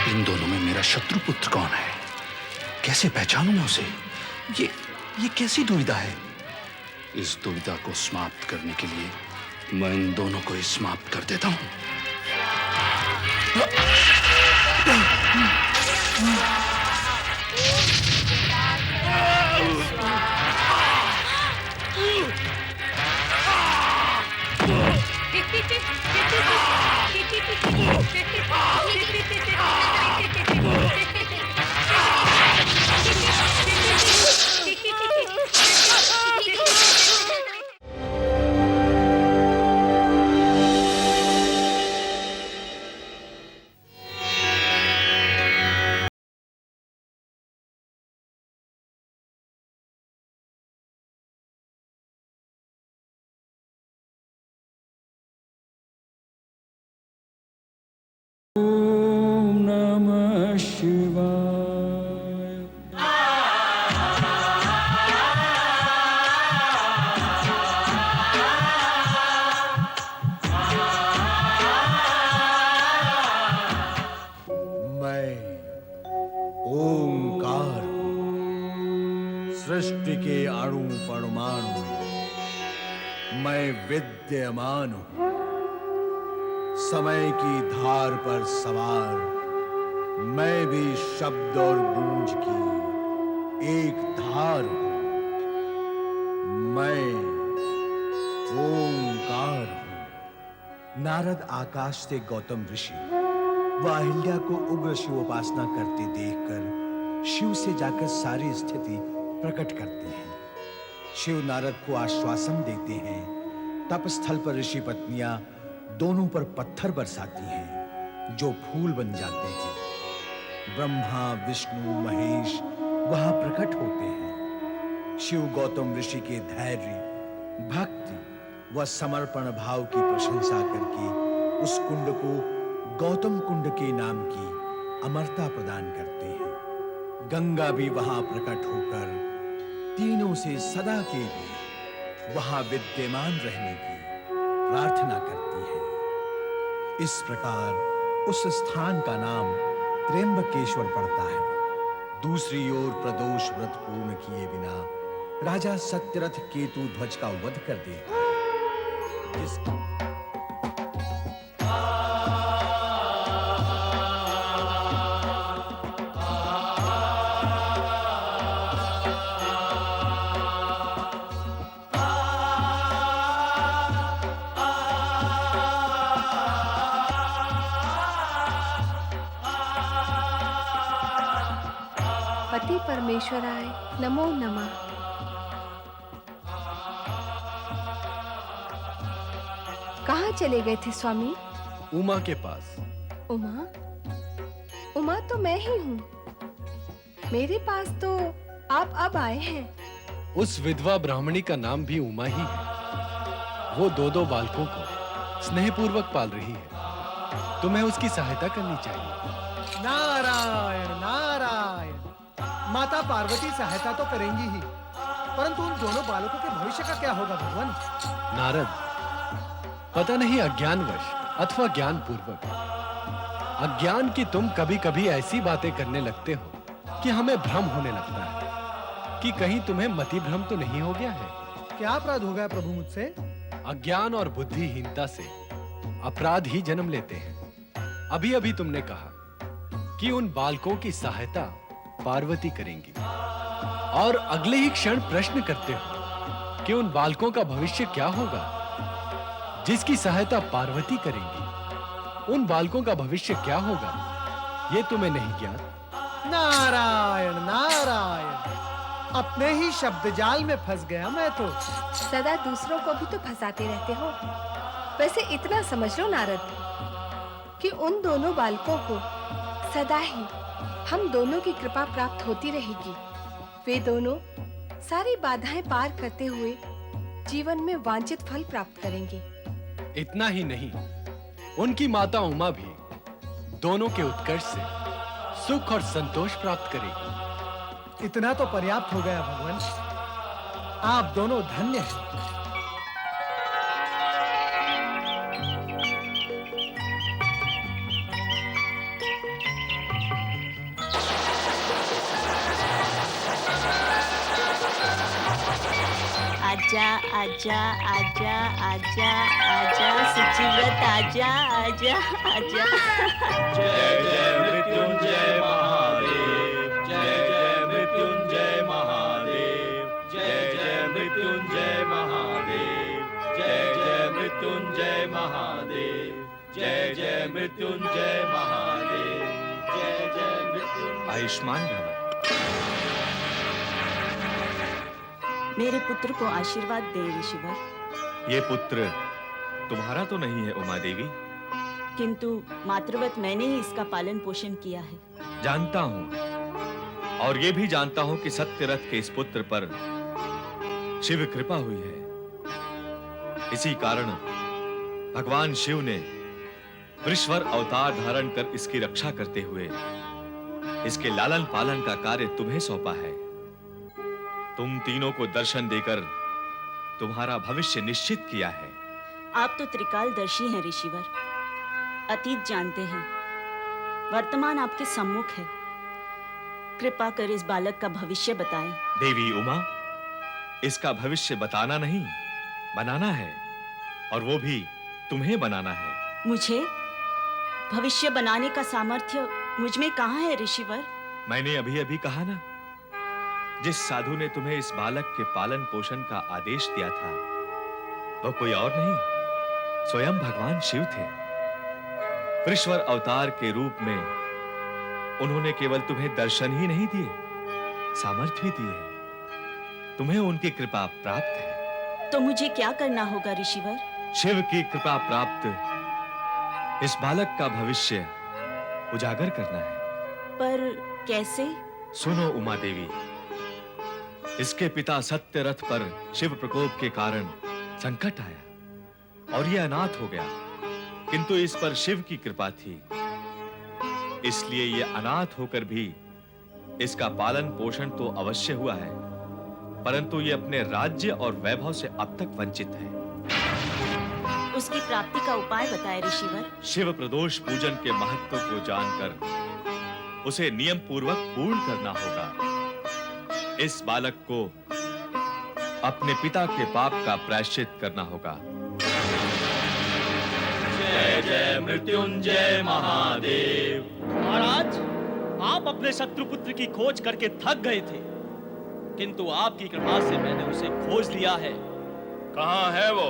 इन दोनों में मेरा शत्रु पुत्र कौन है? कैसे पहचानूं मैं उसे? ये कैसी दुविधा है? इस दुविधा को समाप्त करने के लिए मैं इन दोनों को ही समाप्त कर देता हूं। ओम नमः शिवाय। मैं ओंकार हूं, सृष्टि के अणु परमाणु में मैं विद्यमान हूं। समय की धार पर सवार मैं भी शब्द और गूंज की एक धार हूं। मैं ओंकार हूं। नारद आकाश से गौतम ऋषि व अहिल्या को उग्र शिवोपासना करते देखकर शिव से जाकर सारी स्थिति प्रकट करते हैं। शिव नारद को आश्वासन देते हैं। तपस्थल पर ऋषि पत्नियां दोनों पर पत्थर बरसाती हैं जो फूल बन जाते हैं। ब्रह्मा विष्णु महेश वहां प्रकट होते हैं। शिव गौतम ऋषि के धैर्य, भक्ति व समर्पण भाव की प्रशंसा करके उस कुंड को गौतम कुंड के नाम की अमरता प्रदान करते हैं। गंगा भी वहां प्रकट होकर तीनों से सदा के लिए वहां विद्यमान रहने की प्रार्थना करती है। इस प्रकार उस स्थान का नाम त्र्यंबकेश्वर पड़ता है। दूसरी ओर प्रदोष व्रत पूर्ण किए बिना राजा सत्यरथ केतु ध्वज का वध कर देता है। पति परमेश्वराय नमो नमः। कहाँ चले गए थे स्वामी? उमा के पास। उमा? उमा तो मैं ही हूँ। मेरे पास तो आप अब आए हैं। उस विधवा ब्राह्मणी का नाम भी उमा ही है। वो दो बालकों को स्नेहपूर्वक पाल रही है। तुम्हें उसकी सहायता करनी चाहिए। नारायण नारायण। माता पार्वती सहायता तो करेंगी ही, परंतु उन दोनों बालकों के भविष्य का क्या होगा भगवान? नारद, पता नहीं अज्ञानवश अथवा ज्ञानपूर्वक, अज्ञान की तुम कभी-कभी ऐसी बातें करने लगते हो कि हमें भ्रम होने लगता है कि कहीं तुम्हें मति भ्रम तो नहीं हो गया है। क्या अपराध हो गया प्रभु मुझसे? अज्ञान और बुद्धिहीनता से अपराध ही जन्म लेते हैं। अभी-अभी तुमने कहा कि उन बालकों की सहायता पार्वती करेंगी, और अगले ही क्षण प्रश्न करते हो कि उन बालकों का भविष्य क्या होगा जिसकी सहायता पार्वती करेंगी। उन बालकों का भविष्य क्या होगा ये तुम्हें नहीं ज्ञात। नारायण नारायण। अपने ही शब्द जाल में फंस गया मैं तो। सदा दूसरों को भी तो फंसाते रहते हो। वैसे इतना समझ लो नारद कि उन दोनों बालकों को सदा ही हम दोनों की कृपा प्राप्त होती रहेगी। वे दोनों सारी बाधाएं पार करते हुए जीवन में वांछित फल प्राप्त करेंगे। इतना ही नहीं, उनकी माता उमा भी दोनों के उत्कर्ष से सुख और संतोष प्राप्त करेगी। इतना तो पर्याप्त हो गया भगवान। आप दोनों धन्य हैं। आजा आजा आजा आजा आजा सुचिव्रत आजा आजा आजा। जय जय मृत्युंजय महादेव, जय जय मृत्युंजय महादेव, जय जय मृत्युंजय महादेव, जय जय मृत्युंजय महादेव, जय जय मृत्युंजय महादेव, जय जय मृत्युंजय। आयुष्मान भव। मेरे पुत्र को आशीर्वाद दे ऋषिवर। ये पुत्र तुम्हारा तो नहीं है उमा देवी। किंतु मातृवत मैंने ही इसका पालन पोषण किया है। जानता हूं, और ये भी जानता हूं कि सत्यरथ के इस पुत्र पर शिव कृपा हुई है। इसी कारण भगवान शिव ने वृषवर अवतार धारण कर इसकी रक्षा करते हुए इसके लालन पालन का कार्य तुम्हें सौंपा है। तुम तीनों को दर्शन देकर तुम्हारा भविष्य निश्चित किया है। आप तो त्रिकालदर्शी हैं ऋषिवर, अतीत जानते हैं, वर्तमान आपके सम्मुख है। कृपा कर इस बालक का भविष्य बताएं। देवी उमा, इसका भविष्य बताना नहीं, बनाना है, और वो भी तुम्हें बनाना है। मुझे भविष्य बनाने का सामर्थ्य मुझ में कहाँ है ऋषिवर? मैंने अभी अभी कहा ना, जिस साधु ने तुम्हें इस बालक के पालन पोषण का आदेश दिया था वो कोई और नहीं, स्वयं भगवान शिव थे। वृषवर अवतार के रूप में उन्होंने केवल तुम्हें दर्शन ही नहीं दिए, सामर्थ्य भी दिए। तुम्हें उनकी कृपा प्राप्त है। तो मुझे क्या करना होगा ऋषिवर? शिव की कृपा प्राप्त इस बालक का भविष्य उजागर करना है। पर कैसे? सुनो उमा देवी, इसके पिता सत्यरथ पर शिव प्रकोप के कारण संकट आया और यह अनाथ हो गया, किंतु इस पर शिव की कृपा थी, इसलिए यह अनाथ होकर भी इसका पालन पोषण तो अवश्य हुआ है, परंतु यह अपने राज्य और वैभव से अब तक वंचित है। उसकी प्राप्ति का उपाय बताएं ऋषिवर। शिव प्रदोष पूजन के महत्व को जानकर उसे नियम पूर्वक पूर्ण करना होगा। इस बालक को अपने पिता के पाप का प्रायश्चित करना होगा। जय जय मृत्युंजय महादेव। महाराज, आप अपने शत्रुपुत्र की खोज करके थक गए थे, किंतु आपकी कृपा से मैंने उसे खोज लिया है। कहाँ है वो?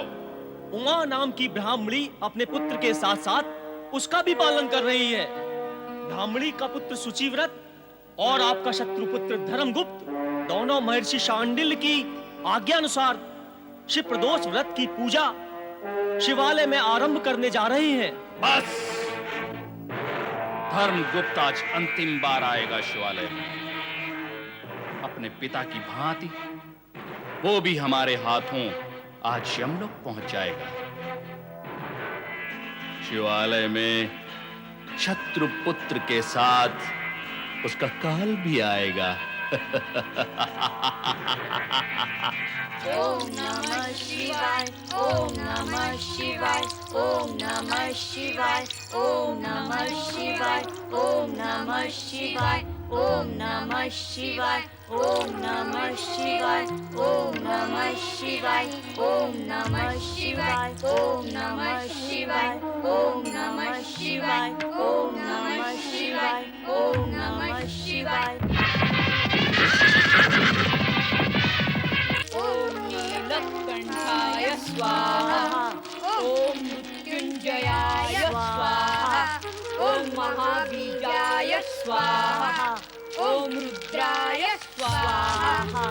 उमा नाम की ब्राह्मणी अपने पुत्र के साथ साथ उसका भी पालन कर रही है। ब्राह्मणी का पुत्र सुचिव्रत और आपका शत्रुपुत्र धर्मगुप्त दोनों महर्षि शांडिल्य की आज्ञा अनुसार शिव प्रदोष व्रत की पूजा शिवालय में आरंभ करने जा रहे हैं। बस, धर्मगुप्त आज अंतिम बार आएगा शिवालय में, अपने पिता की भांति। वो भी हमारे हाथों आज यमलोक पहुंच जाएगा। शिवालय में शत्रुपुत्र के साथ उसका काल भी आएगा। ओम नमः शिवाय, ओम नमः शिवाय, ओम नमः शिवाय, ओम नमः शिवाय, ओम नमः शिवाय, ओम नमः शिवाय, ओम नमः शिवाय, ओम नमः शिवाय, ओम नमः शिवाय, ओम नमः शिवाय, ओम नमः शिवाय, ओम नमः शिवाय, ओम नमः शिवाय। ओम नीलकंठाय स्वाहा, ओम मृत्युंजयाय स्वाहा, ओम महाबीजाय स्वाहा, ओम रुद्राय स्वाहा।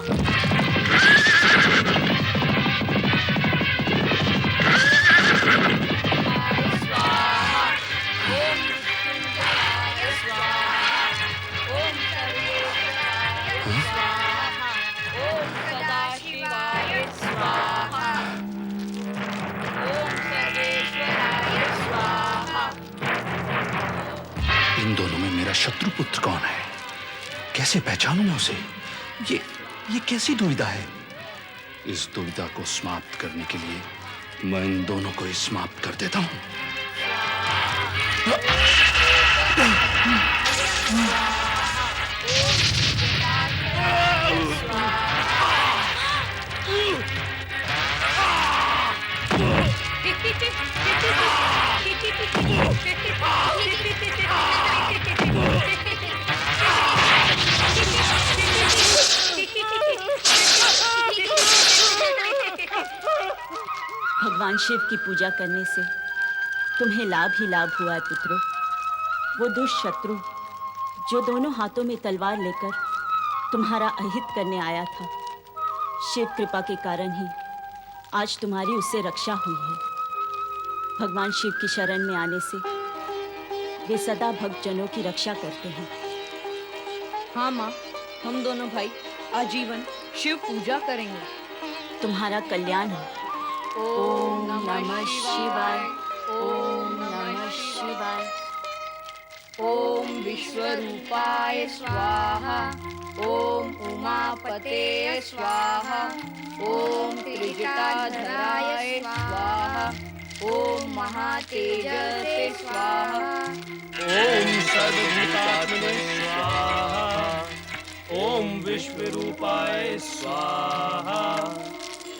इन दोनों में मेरा शत्रुपुत्र कौन है? कैसे पहचानूं मैं उसे? ये कैसी दुविधा है? इस दुविधा को समाप्त करने के लिए मैं इन दोनों को ही समाप्त कर देता हूं। भगवान शिव की पूजा करने से तुम्हें लाभ ही लाभ हुआ है पुत्रों। वो दुष्ट शत्रु जो दोनों हाथों में तलवार लेकर तुम्हारा अहित करने आया था, शिव कृपा के कारण ही आज तुम्हारी उससे रक्षा हुई है। भगवान शिव की शरण में आने से वे सदा भक्तजनों की रक्षा करते हैं। हाँ माँ, हम दोनों भाई आजीवन शिव पूजा करेंगे। तुम्हारा कल्याण हो। ओम नमः शिवाय। ओम नमः शिवाय। ओम विश्वरूपाय स्वाहा। ओम उमापते स्वाहा। ओम त्रिजटाधराय स्वाहा। ओम महातेजसे स्वाहा। ओम सर्वभूतात्मने स्वाहा। ओम विश्वरूपाय स्वाहा।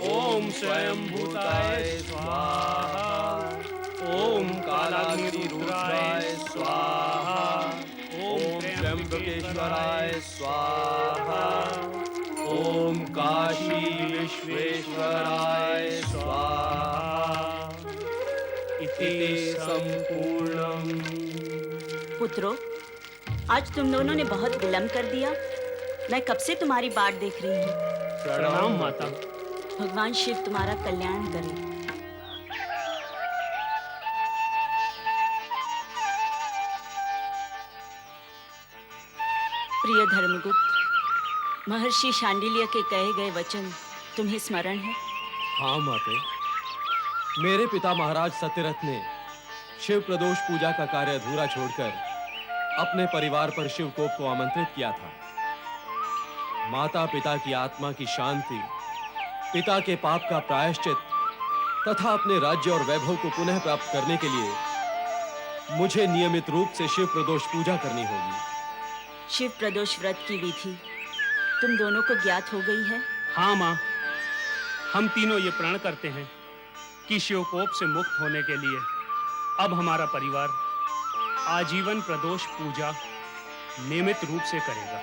ओम स्वयंभूताय स्वाहा। ओम कालाग्निरुद्राय स्वाहा। ओम त्र्यंबकेश्वराय स्वाहा। ओम काशी विश्वेश्वराय स्वाहा। इति संपूर्णम्। पुत्रों, आज तुम दोनों ने बहुत विलंब कर दिया। मैं कब से तुम्हारी बाट देख रही हूँ। प्रणाम माता। भगवान शिव तुम्हारा कल्याण करे। प्रिय धर्मगुप्त, महर्षि शांडिल्य के कहे गए वचन तुम्हें स्मरण है? हाँ माते, मेरे पिता महाराज सत्यरथ ने शिव प्रदोष पूजा का कार्य अधूरा छोड़कर अपने परिवार पर शिव कोप को आमंत्रित किया था। माता पिता की आत्मा की शांति, पिता के पाप का प्रायश्चित तथा अपने राज्य और वैभव को पुनः प्राप्त करने के लिए मुझे नियमित रूप से शिव प्रदोष पूजा करनी होगी। शिव प्रदोष व्रत की विधि तुम दोनों को ज्ञात हो गई है? हाँ माँ, हम तीनों ये प्रण करते हैं कि शिवकोप से मुक्त होने के लिए अब हमारा परिवार आजीवन प्रदोष पूजा नियमित रूप से करेगा।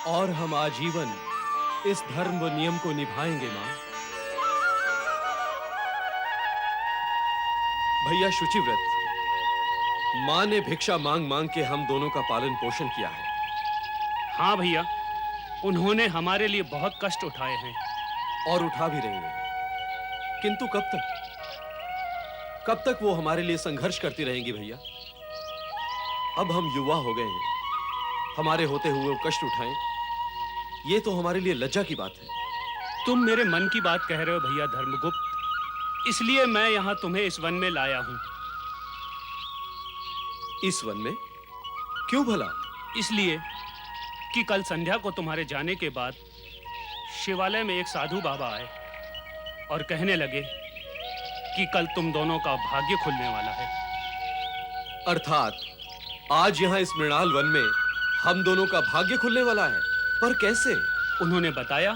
और हम आजीवन इस धर्म व नियम को निभाएंगे मां। भैया शुचिव्रत, मां ने भिक्षा मांग मांग के हम दोनों का पालन पोषण किया है। हाँ भैया, उन्होंने हमारे लिए बहुत कष्ट उठाए हैं और उठा भी रही हैं। किंतु कब तक वो हमारे लिए संघर्ष करती रहेंगी भैया? अब हम युवा हो गए हैं, हमारे होते हुए वो कष्ट उठाएं, ये तो हमारे लिए लज्जा की बात है। तुम मेरे मन की बात कह रहे हो भैया धर्मगुप्त, इसलिए मैं यहाँ तुम्हें इस वन में लाया हूँ। इस वन में? क्यों भला? इसलिए कि कल संध्या को तुम्हारे जाने के बाद शिवालय में एक साधु बाबा आए और कहने लगे कि कल तुम दोनों का भाग्य खुलने वाला है। अर्थात आज यहाँ इस मृणाल वन में हम दोनों का भाग्य खुलने वाला है। पर कैसे? उन्होंने बताया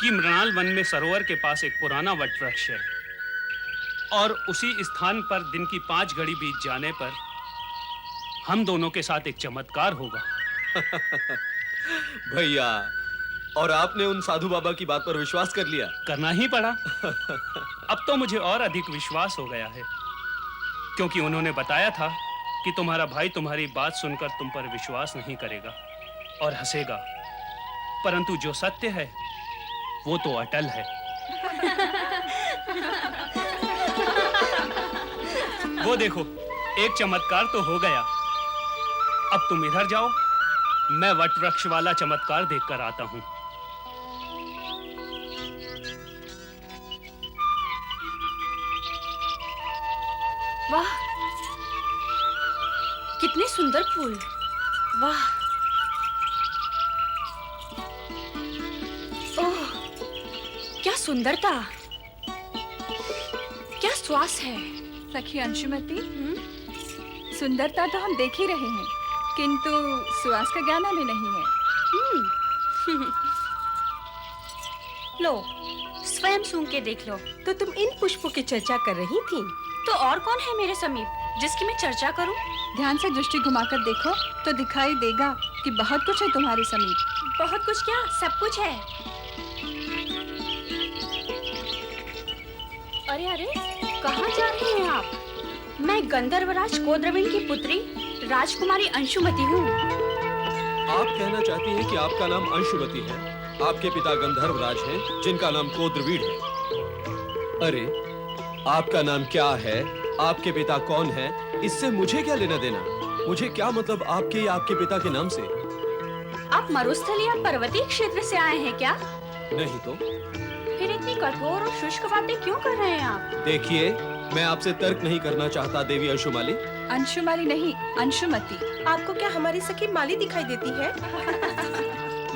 कि मृणाल वन में सरोवर के पास एक पुराना वट वृक्ष है और उसी स्थान पर दिन की 5 घड़ी बीत जाने पर हम दोनों के साथ एक चमत्कार होगा। भैया, और आपने उन साधु बाबा की बात पर विश्वास कर लिया? करना ही पड़ा। अब तो मुझे और अधिक विश्वास हो गया है, क्योंकि उन्होंने बताया था कि तुम्हारा भाई तुम्हारी बात सुनकर तुम पर विश्वास नहीं करेगा और हंसेगा, परंतु जो सत्य है वो तो अटल है। वो देखो, एक चमत्कार तो हो गया। अब तुम इधर जाओ, मैं वट वृक्ष वाला चमत्कार देखकर आता हूं। वाह, कितने सुंदर फूल। वाह, ओह, क्या सुंदरता, क्या श्वास है। सखी अंशुमति, सुंदरता तो हम देख ही रहे हैं, किंतु सुवास का ज्ञान हमें नहीं है। लो, स्वयं स्वयं सूंघ के देख लो। तो तुम इन पुष्पों की चर्चा कर रही थी? तो और कौन है मेरे समीप जिसकी मैं चर्चा करूं? ध्यान से दृष्टि घुमाकर देखो तो दिखाई देगा कि बहुत कुछ है तुम्हारे समीप। बहुत कुछ क्या, सब कुछ है। अरे अरे, कहाँ जा रही हैं आप? मैं गंधर्वराज कोद्रविण की पुत्री राजकुमारी अंशुमति हूँ। आप कहना चाहती हैं कि आपका नाम अंशुमति है, आपके पिता गंधर्वराज हैं जिनका नाम कोद्रवीण है। अरे, आपका नाम क्या है, आपके पिता कौन है, इससे मुझे क्या लेना देना? मुझे क्या मतलब आपके या आपके पिता के नाम से? आप मरुस्थल या पर्वतीय क्षेत्र से आए हैं क्या? नहीं तो। फिर इतनी कठोर और शुष्क बातें क्यों कर रहे हैं आप? देखिए, मैं आपसे तर्क नहीं करना चाहता देवी अंशुमाली। अंशुमाली नहीं, अंशुमति। आपको क्या हमारी सखी माली दिखाई देती है?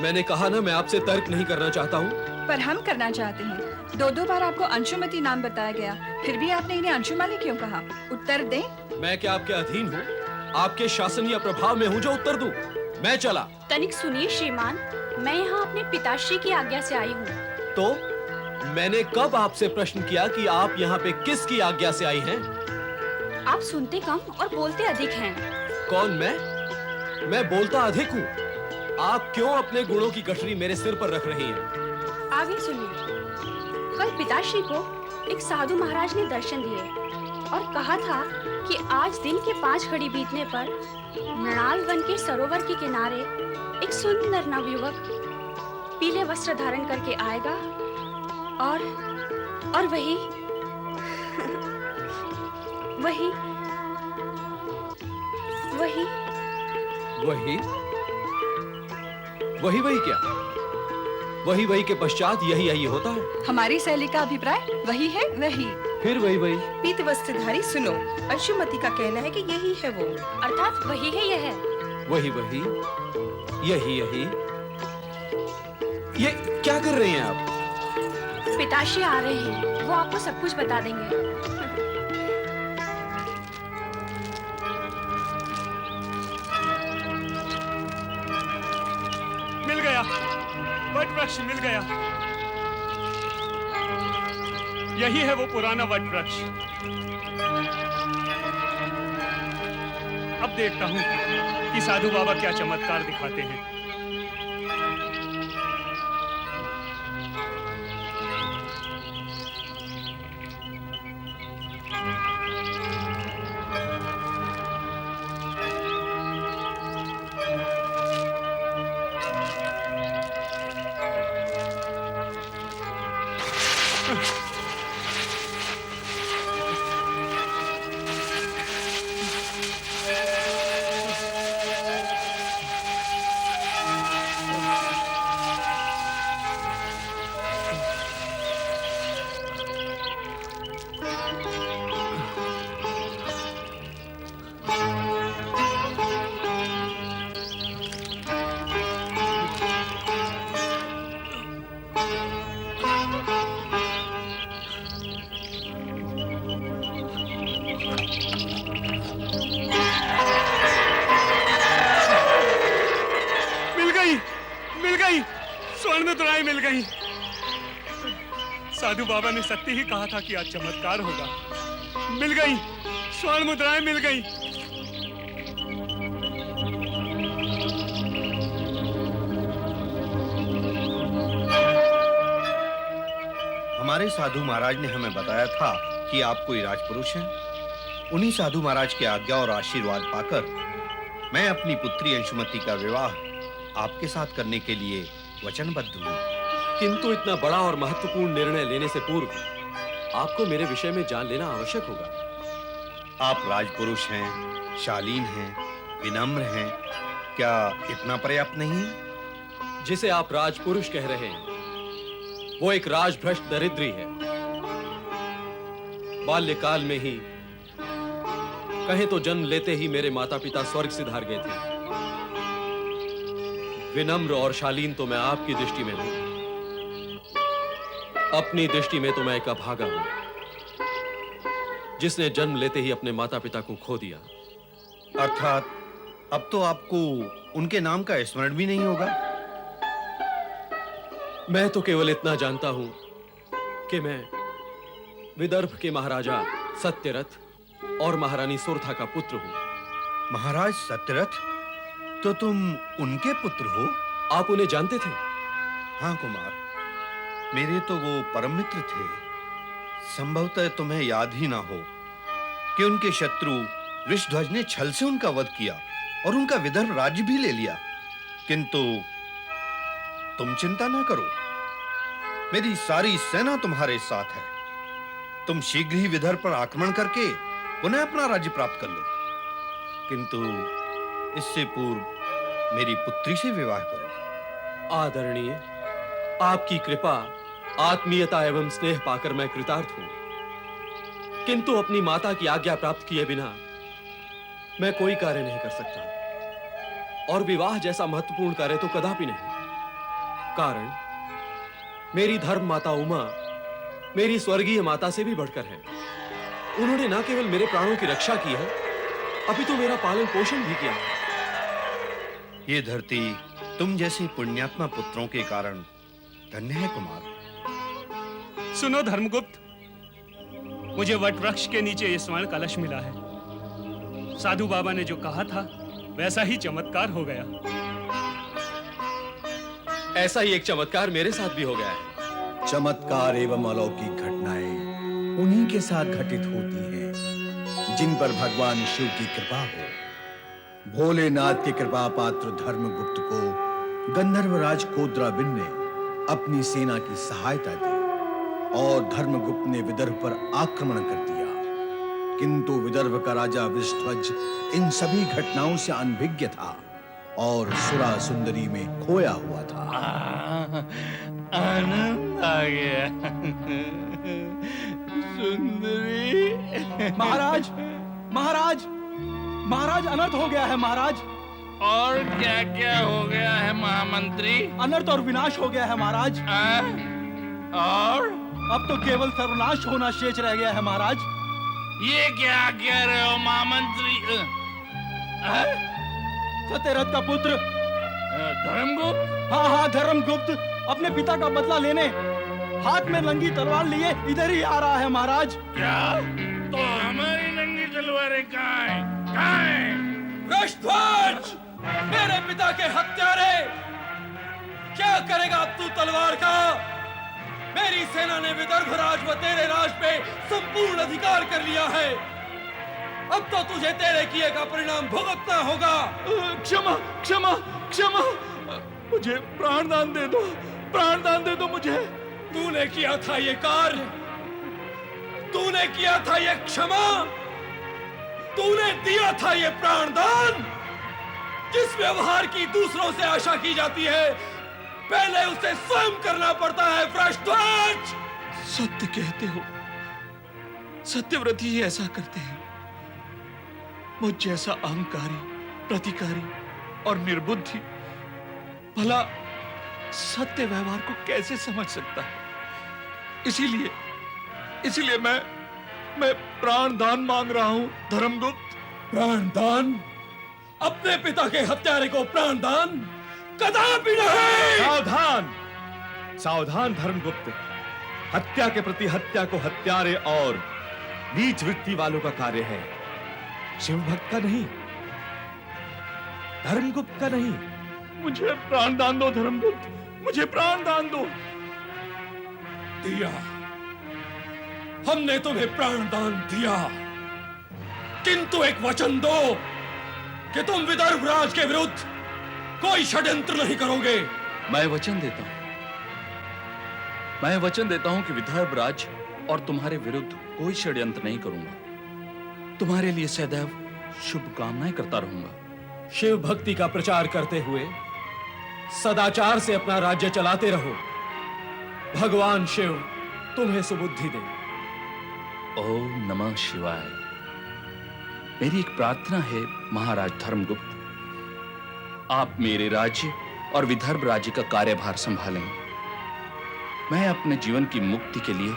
मैंने कहा ना, मैं आपसे तर्क नहीं करना चाहता हूँ। पर हम करना चाहते हैं। दो बार आपको अंशुमति नाम बताया गया, फिर भी आपने इन्हें अंशुमाली क्यों कहा? उत्तर दें। मैं क्या आपके अधीन हूँ? आपके शासन या प्रभाव में हूँ जो उत्तर दूं? मैं चला। तनिक सुनिए श्रीमान, मैं यहाँ अपने पिताश्री की आज्ञा से आई हूँ। तो मैंने कब आपसे प्रश्न किया कि आप यहाँ पे किसकी आज्ञा से आई हैं? आप सुनते कम और बोलते अधिक हैं। कौन मैं? मैं बोलता अधिक हूँ। आप क्यों अपने गुणों की गठरी मेरे सिर पर रख रही हैं? आगे सुनिए। कल पिताश्री को एक साधु महाराज ने दर्शन दिए और कहा था कि आज दिन के 5 घड़ी बीतने पर मृणाल वन के सरोवर के किनारे एक सुंदर नवयुवक पीले वस्त्र धारण करके आएगा और वही वही वही वही वही वही क्या? वही वही के पश्चात यही यही होता है। हमारी सहेली का अभिप्राय वही है, वही। फिर वही वही। पीत वस्त्रधारी सुनो, अंशुमति का कहना है कि यही है वो। अर्थात वही है यह। वही वही, यही यही। ये क्या कर रहे हैं आप? पिताश्री आ रहे हैं, वो आपको सब कुछ बता देंगे। मिल गया, वट वृक्ष मिल गया। यही है वो पुराना वट वृक्ष। अब देखता हूं कि साधु बाबा क्या चमत्कार दिखाते हैं। स्वर्ण मुद्राएं मिल गई। साधु बाबा ने सत्य ही कहा था कि आज चमत्कार होगा। मिल गई, स्वर्ण मुद्राएं मिल गई। हमारे साधु महाराज ने हमें बताया था कि आप कोई राजपुरुष हैं। उन्हीं साधु महाराज की आज्ञा और आशीर्वाद पाकर मैं अपनी पुत्री अंशुमति का विवाह आपके साथ करने के लिए वचनबद्ध हूँ। किंतु इतना बड़ा और महत्वपूर्ण निर्णय लेने से पूर्व आपको मेरे विषय में जान लेना आवश्यक होगा। आप राजपुरुष हैं, शालीन हैं, विनम्र हैं, क्या इतना पर्याप्त नहीं है? जिसे आप राजपुरुष कह रहे हैं वो एक राजभ्रष्ट दरिद्री है। बाल्यकाल में ही, कहें तो जन्म लेते ही मेरे माता पिता स्वर्ग सिधार गए थे। विनम्र और शालीन तो मैं आपकी दृष्टि में हूं, अपनी दृष्टि में तो मैं एक अभागा हूं जिसने जन्म लेते ही अपने माता पिता को खो दिया। अर्थात अब तो आपको उनके नाम का स्मरण भी नहीं होगा। मैं तो केवल इतना जानता हूं कि मैं विदर्भ के महाराजा सत्यरथ और महारानी सुरथा का पुत्र हूँ। महाराज सत्यरथ, तो तुम उनके पुत्र हो? आप उन्हें जानते थे? हाँ कुमार, मेरे तो वो परम मित्र थे। संभवतः तुम्हें याद ही ना हो कि उनके शत्रु वृषध्वज ने छल से उनका वध किया और उनका विदर्भ राज्य भी ले लिया। किंतु तुम चिंता ना करो, मेरी सारी सेना तुम्हारे साथ है। तुम शीघ्र ही विदर्भ पर आक्रमण करके पुनः अपना राज्य प्राप्त कर लो। किंतु इससे पूर्व मेरी पुत्री से विवाह करो। आदरणीय, आपकी कृपा, आत्मीयता एवं स्नेह पाकर मैं कृतार्थ हूं, किंतु अपनी माता की आज्ञा प्राप्त किए बिना मैं कोई कार्य नहीं कर सकता, और विवाह जैसा महत्वपूर्ण कार्य तो कदापि नहीं। कारण मेरी धर्म माता उमा मेरी स्वर्गीय माता से भी बढ़कर है। उन्होंने न केवल मेरे प्राणों की रक्षा की है, अपितु मेरा पालन पोषण भी किया है। ये धरती तुम जैसे पुण्यात्मा पुत्रों के कारण धन्य है कुमार। सुनो धर्मगुप्त, मुझे वट वृक्ष के नीचे ये स्वर्ण कलश मिला है। साधु बाबा ने जो कहा था वैसा ही चमत्कार हो गया। ऐसा ही एक चमत्कार मेरे साथ भी हो गया है। चमत्कार एवं अलौकिक घटनाएं उन्हीं के साथ घटित होती हैं जिन पर भगवान शिव की कृपा हो। भोलेनाथ की कृपा पात्र धर्मगुप्त को गंधर्वराज कोद्राबिन ने अपनी सेना की सहायता दी और धर्मगुप्त ने विदर्भ पर आक्रमण कर दिया। किंतु विदर्भ का राजा वृषध्वज इन सभी घटनाओं से अनभिज्ञ था और सुरा सुंदरी में खोया हुआ था। आनंद आ गया। सुंदरी। महाराज, महाराज, महाराज, अनर्थ हो गया है महाराज। और क्या क्या हो गया है महामंत्री? अनर्थ और विनाश हो गया है महाराज। और अब तो केवल सर्वनाश होना शेष रह गया है महाराज। ये क्या कह रहे हो महामंत्री? सत्यरथ का पुत्र धर्मगुप्त? हाँ हाँ, धर्मगुप्त अपने पिता का बदला लेने हाथ में नंगी तलवार लिए इधर ही आ रहा है महाराज। क्या? तो हमारी नंगी तलवारें कहाँ हैं? कहाँ हैं? वृषध्वज, मेरे पिता के हत्यारे, क्या करेगा अब तू तलवार का? मेरी सेना ने विदर्भ राज व तेरे राज पे संपूर्ण अधिकार कर लिया है। अब तो तुझे तेरे किए का परिणाम भुगतना होगा। क्षमा, क्षमा, क्षमा, मुझे प्राणदान दे दो, प्राणदान दे दो मुझे। तूने किया था ये कार्य, तूने किया था ये क्षमा, तूने दिया था ये प्राणदान। जिस व्यवहार की दूसरों से आशा की जाती है, पहले उसे स्वयं करना पड़ता है वृषध्वज। सत्य कहते हो, सत्यव्रती ही ऐसा करते हैं। मुझ जैसा अहंकारी, प्रतिकारी और निर्बुद्धि भला सत्य व्यवहार को कैसे समझ सकता है? इसीलिए मैं प्राणदान मांग रहा हूं धर्मगुप्त। प्राणदान? अपने पिता के हत्यारे को प्राणदान? कदापि नहीं। सावधान, सावधान धर्मगुप्त। हत्या के प्रति हत्या को हत्यारे और नीच वृत्ति वालों का कार्य है, शिव भक्त का नहीं, धर्मगुप्त का नहीं। मुझे प्राणदान दो धर्मगुप्त, मुझे प्राणदान दो। दिया, हमने तुम्हें प्राणदान दिया, किंतु एक वचन दो कि तुम विदर्भ राज के विरुद्ध कोई षड्यंत्र नहीं करोगे। मैं वचन देता हूं कि विदर्भ राज और तुम्हारे विरुद्ध कोई षड्यंत्र नहीं करूंगा। तुम्हारे लिए सदैव शुभकामनाएं करता रहूंगा। शिव भक्ति का प्रचार करते हुए सदाचार से अपना राज्य चलाते रहो। भगवान शिव तुम्हें सुबुद्धि दे। ओम नमः शिवाय। मेरी एक प्रार्थना है महाराज धर्मगुप्त, आप मेरे राज्य और विदर्भ राज्य का कार्यभार संभालें। मैं अपने जीवन की मुक्ति के लिए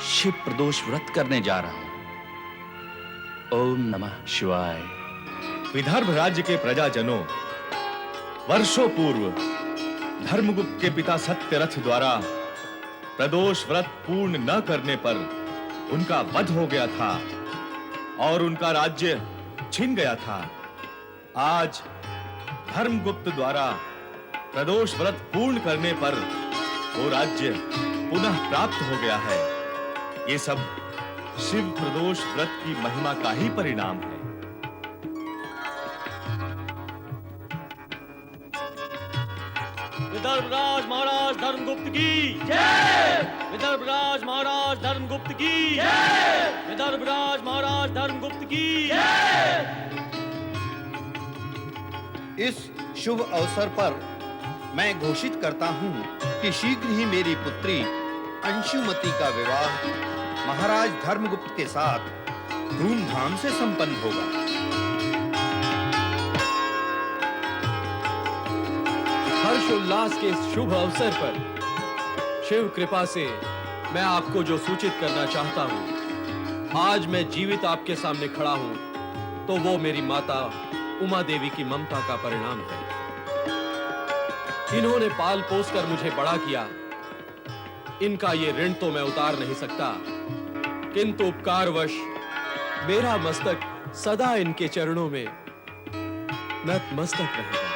शिव प्रदोष व्रत करने जा रहा हूं। ओम नमः शिवाय। विदर्भ राज्य के प्रजाजनों, वर्षों पूर्व धर्मगुप्त के पिता सत्यरथ द्वारा प्रदोष व्रत पूर्ण न करने पर उनका वध हो गया था और उनका राज्य छिन गया था। आज धर्मगुप्त द्वारा प्रदोष व्रत पूर्ण करने पर वो राज्य पुनः प्राप्त हो गया है। ये सब शिव प्रदोष व्रत की महिमा का ही परिणाम है। विदर्भराज महाराज धर्मगुप्त की जय। विदर्भराज महाराज धर्मगुप्त की जय। विदर्भराज महाराज धर्मगुप्त की जय। इस शुभ अवसर पर मैं घोषित करता हूं कि शीघ्र ही मेरी पुत्री अंशुमति का विवाह महाराज धर्मगुप्त के साथ धूमधाम से संपन्न होगा। हर्षोल्लास के इस शुभ अवसर पर शिव कृपा से मैं आपको जो सूचित करना चाहता हूं, आज मैं जीवित आपके सामने खड़ा हूं तो वो मेरी माता उमा देवी की ममता का परिणाम है। इन्होंने पाल पोस कर मुझे बड़ा किया, इनका ये ऋण तो मैं उतार नहीं सकता, किंतु उपकारवश मेरा मस्तक सदा इनके चरणों में नतमस्तक रहेगा।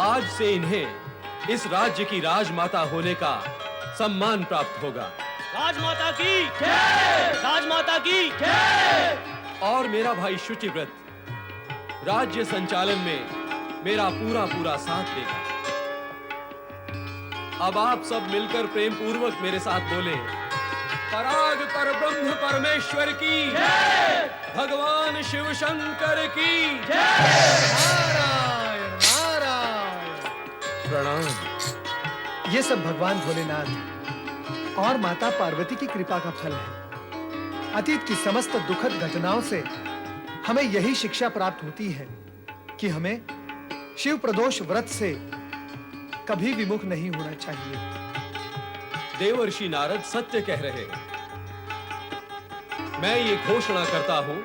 आज से इन्हें इस राज्य की राजमाता होने का सम्मान प्राप्त होगा। राजमाता की जय। राजमाता की जय। और मेरा भाई शुचिव्रत राज्य संचालन में मेरा पूरा पूरा साथ देगा। अब आप सब मिलकर प्रेम पूर्वक मेरे साथ बोले, पराग पर ब्रह्म परमेश्वर की जय। भगवान शिव शंकर की जय। नारायण नारायण। प्रणाम। ये सब भगवान भोलेनाथ और माता पार्वती की कृपा का फल है। अतीत की समस्त दुखद घटनाओं से हमें यही शिक्षा प्राप्त होती है कि हमें शिव प्रदोष व्रत से कभी विमुख नहीं होना चाहिए। देवर्षि नारद सत्य कह रहे हैं। मैं ये घोषणा करता हूं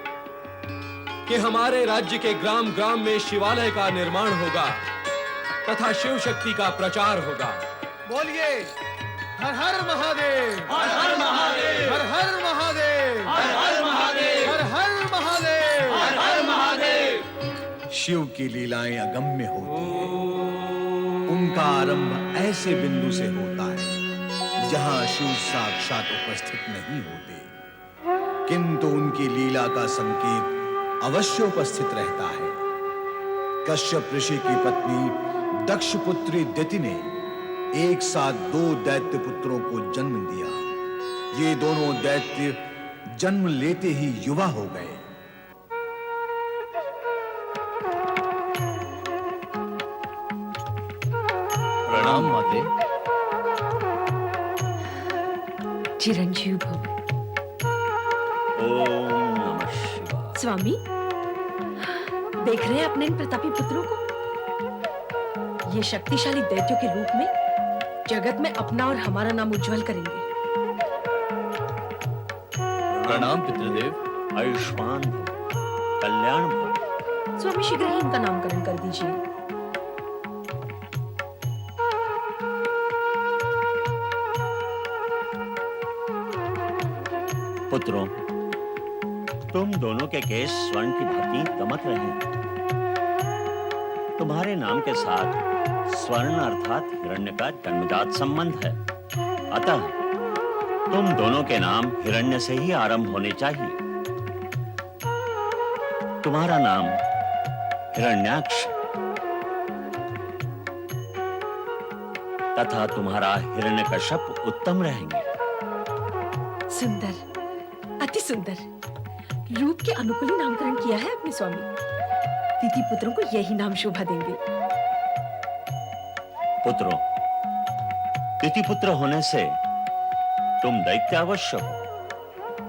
कि हमारे राज्य के ग्राम ग्राम में शिवालय का निर्माण होगा तथा शिव शक्ति का प्रचार होगा। बोलिए हर हर महादेव, हर हर महादेव, हर हर महादेव, हर हर महादेव, हर हर महादेव, हर हर महादेव। शिव की लीलाएं अगम्य होती हैं। उनका आरंभ ऐसे बिंदु से होता है जहां शिव साक्षात उपस्थित नहीं होते, किंतु उनकी लीला का संकेत अवश्य उपस्थित रहता है। कश्यप ऋषि की पत्नी दक्ष पुत्री दिति ने एक साथ 2 दैत्य पुत्रों को जन्म दिया। ये दोनों दैत्य जन्म लेते ही युवा हो गए। प्रणाम माते। चिरंजीव भव। ओम नमः शिवाय। स्वामी, देख रहे हैं अपने इन प्रतापी पुत्रों को? ये शक्तिशाली दैत्यों के रूप में जगत में अपना और हमारा नाम उज्जवल करेंगे। प्रणाम पितृदेव। आयुष्मान भव, कल्याण भव। स्वामी, शीघ्र ही इनका नामकरण कर दीजिए। पुत्रों, तुम दोनों के केस स्वर्ण की भांति दमक रहे हैं। तुम्हारे नाम के साथ स्वर्ण अर्थात हिरण्य का जन्मजात संबंध है, अतः तुम दोनों के नाम हिरण्य से ही आरंभ होने चाहिए। तुम्हारा नाम हिरण्याक्ष तथा तुम्हारा हिरण्यकश्यप उत्तम रहेंगे। सुंदर, अति सुंदर। रूप के अनुकूल ही नामकरण किया है अपने स्वामी। तिथि पुत्रों को यही नाम शोभा देंगे। पुत्रों, तिथि पुत्र होने से तुम दैत्य अवश्य हो,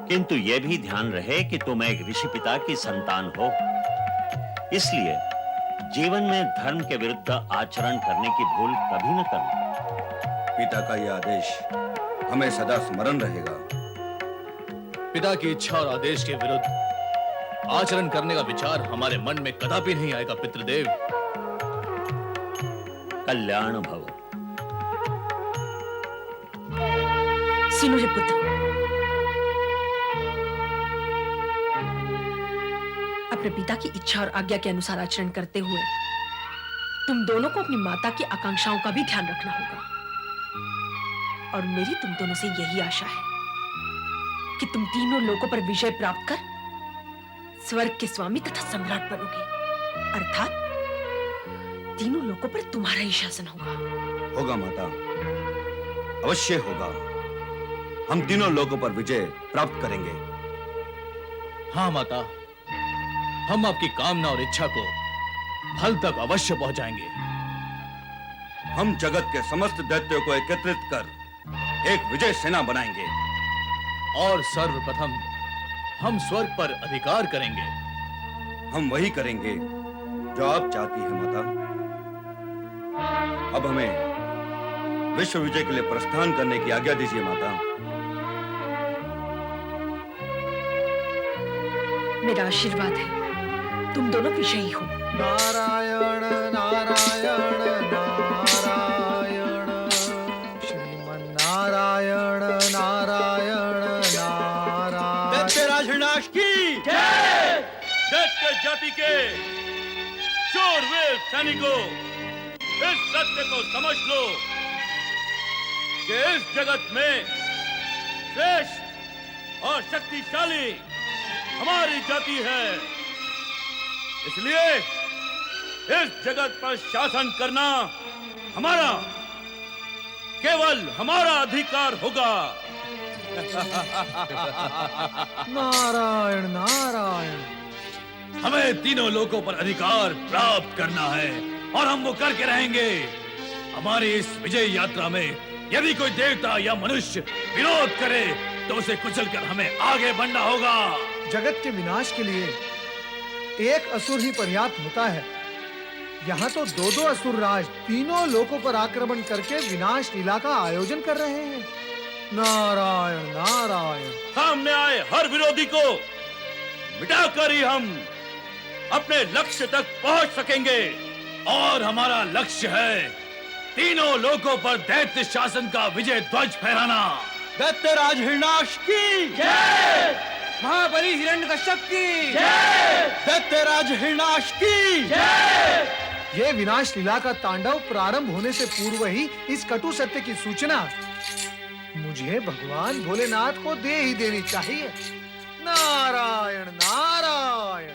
किंतु यह भी ध्यान रहे कि तुम एक ऋषि पिता की संतान हो। इसलिए जीवन में धर्म के विरुद्ध आचरण करने की भूल कभी न करना। पिता का यह आदेश हमें सदा स्मरण रहेगा। पिता की इच्छा और आदेश के विरुद्ध आचरण करने का विचार हमारे मन में कदापि नहीं आएगा पितृदेव। कल्याण भव। सुनो रे पुत्र, अपने पिता की इच्छा और आज्ञा के अनुसार आचरण करते हुए तुम दोनों को अपनी माता की आकांक्षाओं का भी ध्यान रखना होगा। और मेरी तुम दोनों से यही आशा है कि तुम तीनों लोगों पर विजय प्राप्त कर स्वर्ग के स्वामी तथा सम्राट बनोगे, अर्थात तीनों लोगों पर तुम्हारा ही शासन होगा। होगा माता, अवश्य होगा। हम तीनों लोगों पर विजय प्राप्त करेंगे। हाँ माता, हम आपकी कामना और इच्छा को फल तक अवश्य पहुंचाएंगे। हम जगत के समस्त दैत्यों को एकत्रित कर एक विजय सेना बनाएंगे और सर्वप्रथम हम स्वर्ग पर अधिकार करेंगे। हम वही करेंगे जो आप चाहती हैं माता। अब हमें विश्व विजय के लिए प्रस्थान करने की आज्ञा दीजिए माता। मेरा आशीर्वाद है, तुम दोनों विजयी हो। नारायण नारायण नारायण, श्रीमन नारायण नारायण नारायण। दैत्यराज हिरण्याक्ष की जय! दैत्य जाति के शूरवीर सैनिकों, इस सत्य को समझ लो कि इस जगत में श्रेष्ठ और शक्तिशाली हमारी जाति है। इसलिए इस जगत पर शासन करना हमारा, केवल हमारा अधिकार होगा। नारायण नारायण। हमें तीनों लोगों पर अधिकार प्राप्त करना है और हम वो करके रहेंगे। हमारी इस विजय यात्रा में यदि कोई देवता या मनुष्य विरोध करे तो उसे कुचलकर हमें आगे बढ़ना होगा। जगत के विनाश के लिए एक असुर ही पर्याप्त होता है। यहाँ तो दो दो असुर राज तीनों लोकों पर आक्रमण करके विनाश लीला का आयोजन कर रहे हैं। नारायण नारायण। सामने आए हर विरोधी को मिटाकर ही हम अपने लक्ष्य तक पहुंच सकेंगे। और हमारा लक्ष्य है तीनों लोकों पर दैत्य शासन का विजय ध्वज फहराना। दैत्यराज हिरण्याक्ष की जय! महाबली हिरण्यकश्यप की जय! दैत्यराज हिरण्याक्ष की जय! ये विनाश लीला का तांडव प्रारंभ होने से पूर्व ही इस कटु सत्य की सूचना मुझे भगवान भोलेनाथ को दे ही देनी चाहिए। नारायण नारायण।